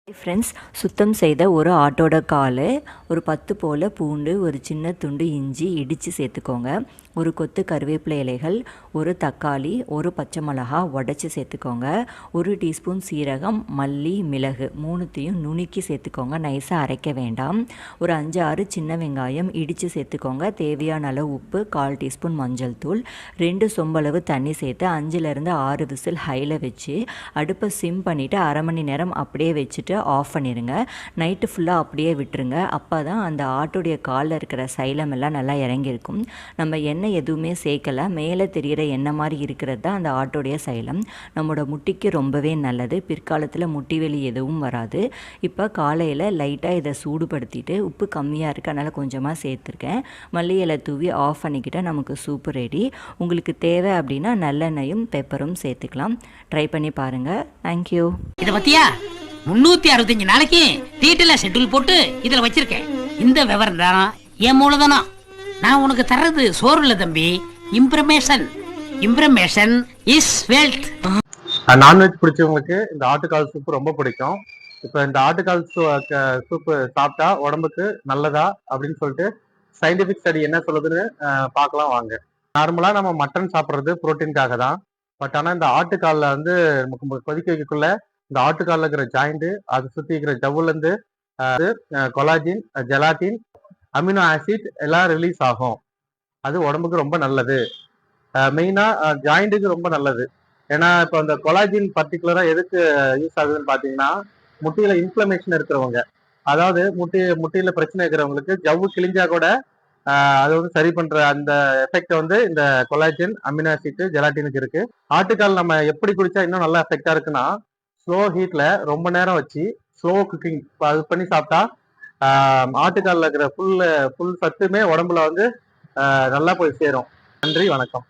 Friends, சுத்தம் செய்த ஒரு ஆட்டோட கால், ஒரு 10 போல் பூண்டு, ஒரு சின்ன துண்டு இஞ்சி இடித்து சேர்த்துக்கோங்க. ஒரு கொத்து கருவேப்பிலை இலைகள், ஒரு தக்காளி, ஒரு பச்சை மிளகா உடச்சி சேர்த்துக்கோங்க. 1 டீஸ்பூன் சீரகம், மல்லி, மிளகு மூணுத்தையும் நுணுக்கி சேர்த்துக்கோங்க. நைஸாக அரைக்க வேண்டாம். ஒரு 5-6 சின்ன வெங்காயம் இடித்து சேர்த்துக்கோங்க. தேவையான அளவு உப்பு, 1/4 டீஸ்பூன் மஞ்சள் தூள், 2 சொம்பளவு தண்ணி சேர்த்து 5லேருந்து 6 விசில் ஹையில் வச்சு அடுப்பை சிம் பண்ணிவிட்டு 1/2 மணி நேரம் அப்படியே வச்சுட்டு ஆஃப் பண்ணிடுங்க. நைட்டு ஃபுல்லாக அப்படியே விட்டுருங்க. அப்போ தான் அந்த ஆட்டுடைய காலில் இருக்கிற சைலம் எல்லாம் நல்லா இறங்கியிருக்கும். நம்ம எண்ணெய் எதுவுமே சேர்க்கலை, மேலே தெரிகிற எண்ணெய் மாதிரி இருக்கிறது தான் அந்த ஆட்டுடைய சைலம். நம்மளோட முட்டிக்கு ரொம்பவே நல்லது. பிற்காலத்தில் முட்டி வலி எதுவும் வராது. இப்போ காலையில் லைட்டாக இதை சூடுபடுத்திட்டு உப்பு கம்மியாக இருக்குது, அதனால் கொஞ்சமாக சேர்த்துருக்கேன். மல்லி இலை தூவி ஆஃப் பண்ணிக்கிட்டால் நமக்கு சூப்பு ரெடி. உங்களுக்கு தேவை அப்படின்னா நல்லெண்ணெயும் பெப்பரும் சேர்த்துக்கலாம். ட்ரை பண்ணி பாருங்கள். தேங்க்யூ. இதை பத்தியா 365 நாளைக்கு டீட்டெயிலா ஷெட்யூல் போட்டு இதுல வச்சிருக்கேன். இந்த விவரம் தான் என் மூலதனம். நான் உனக்கு தர்றது சோறு இல்ல தம்பி, information. Information is wealth. Nonveg பிடிச்சவங்களுக்கு இந்த ஆட்டுக்கால் சூப்பு ரொம்ப பிடிக்கும். இப்போ இந்த ஆட்டுக்கால் சூப்பு சாப்பிட்டா உடம்புக்கு நல்லதா அப்படின்னு சொல்லிட்டு சயின்டிபிக் ஸ்டடி என்ன சொல்லுதுன்னு பார்க்கலாம் வாங்க. நார்மலா நம்ம மட்டன் சாப்பிட்றது புரோட்டீனுக்காக தான். பட் ஆனால் இந்த ஆட்டுக்காலில் வந்து நமக்கு கொதிக்க வைக்கக்குள்ள இந்த ஆட்டுக்காலில் இருக்கிற ஜாயிண்ட், அதை சுற்றி இருக்கிற ஜவ்வுலேருந்து கொலாஜின், ஜெலாட்டின், அமினோ ஆசிட் எல்லாம் ரிலீஸ் ஆகும். அது உடம்புக்கு ரொம்ப நல்லது. மெயினாக ஜாயிண்ட்டுக்கு ரொம்ப நல்லது. ஏன்னா இப்போ அந்த கொலாஜின் பர்டிகுலராக எதுக்கு யூஸ் ஆகுதுன்னு பார்த்தீங்கன்னா, முட்டியில் இன்ஃப்ளமேஷன் இருக்கிறவங்க, அதாவது முட்டியில பிரச்சனை இருக்கிறவங்களுக்கு ஜவ்வு கிழிஞ்சா கூட அதை வந்து சரி பண்ற அந்த எஃபெக்ட் வந்து இந்த கொலாஜின், அமினோ ஆசிட், ஜெலாட்டினுக்கு இருக்கு. ஆட்டுக்கால் நம்ம எப்படி குடிச்சா இன்னும் நல்லா எஃபெக்டா இருக்குன்னா, ஸ்லோ ஹீட்ல ரொம்ப நேரம் வச்சு ஸ்லோ குக்கிங் அது பண்ணி சாப்பிட்டா ஆட்டுக்காலில் இருக்கிற ஃபுல் சத்துமே உடம்புல வந்து நல்லா போய் சேரும். நன்றி, வணக்கம்.